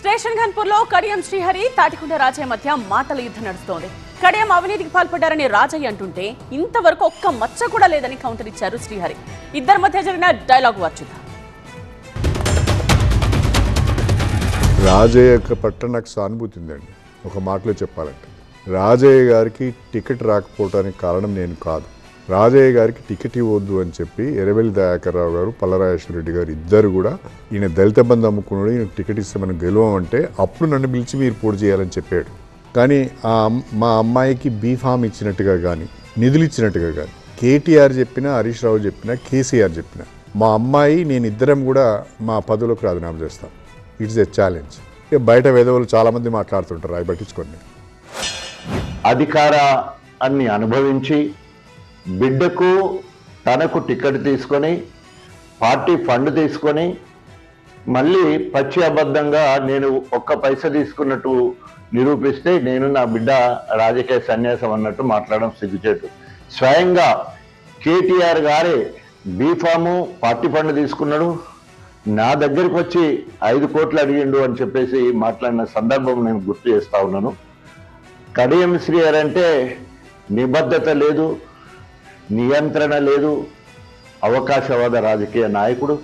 Station ఘన్పూర్లో Kadiyam Srihari Tatikonda Rajaiah మధ్య మాటల యుద్ధం నడుస్తోంది. కడియం అవినీతికి పాల్పడ్డారని రాజయ్య అంటుంటే ఇంతవరకు ఒక్క మచ్చ కూడా లేదని కౌంటర్ ఇచ్చారు శ్రీహరి. ఇద్దరి మధ్య జరిగిన డైలాగ్ వార్చుద్దాం. రాజయ్య పట్ల నాకు సానుభూతి ఉందండి. ఒక మాటలో చెప్పాలంటే రాజయ్య గారికి టికెట్ రాకపోవడానికి కారణం నేను కాదు. రాజయ్య గారికి టికెట్ ఇవ్వద్దు అని చెప్పి ఎర్రబెల్లి దయాకర్ రావు గారు, పల్లరాజేశ్వర రెడ్డి గారు ఇద్దరు కూడా ఈయన దళిత బంధు అమ్ముకున్నాడు, ఈయన టికెట్ ఇస్తే మనం గెలవమంటే అప్పుడు నన్ను పిలిచి మీరు పోటీ చేయాలని చెప్పాడు. కానీ మా అమ్మాయికి బీఫామ్ ఇచ్చినట్టుగా కానీ నిధులు ఇచ్చినట్టుగా కానీ కేటీఆర్ చెప్పినా, హరీష్ రావు చెప్పినా, కేసీఆర్ చెప్పినా మా అమ్మాయి నేను ఇద్దరం కూడా మా పదవులకు రాజీనామా చేస్తాం. It's a challenge. బయట వేదవులు చాలామంది మాట్లాడుతుంటారు, అవి పట్టించుకోండి. అధికారాన్ని అనుభవించి బిడ్డకు తనకు టికెట్ తీసుకొని పార్టీ ఫండ్ తీసుకొని మళ్ళీ పచ్చి అబద్ధంగా నేను ఒక్క పైసా తీసుకున్నట్టు నిరూపిస్తే నేను నా బిడ్డ రాజకీయ సన్యాసం అన్నట్టు మాట్లాడడం సిగ్గుచేటు. స్వయంగా కేటీఆర్ గారే బీఫాము పార్టీ ఫండ్ తీసుకున్నాడు, నా దగ్గరికి వచ్చి 5 కోట్లు అడిగిండు అని చెప్పేసి మాట్లాడిన సందర్భం నేను గుర్తు చేస్తా ఉన్నాను. కడియం శ్రీహరి అంటే నిబద్ధత లేదు, నియంత్రణ లేదు, అవకాశవాద రాజకీయ నాయకుడు.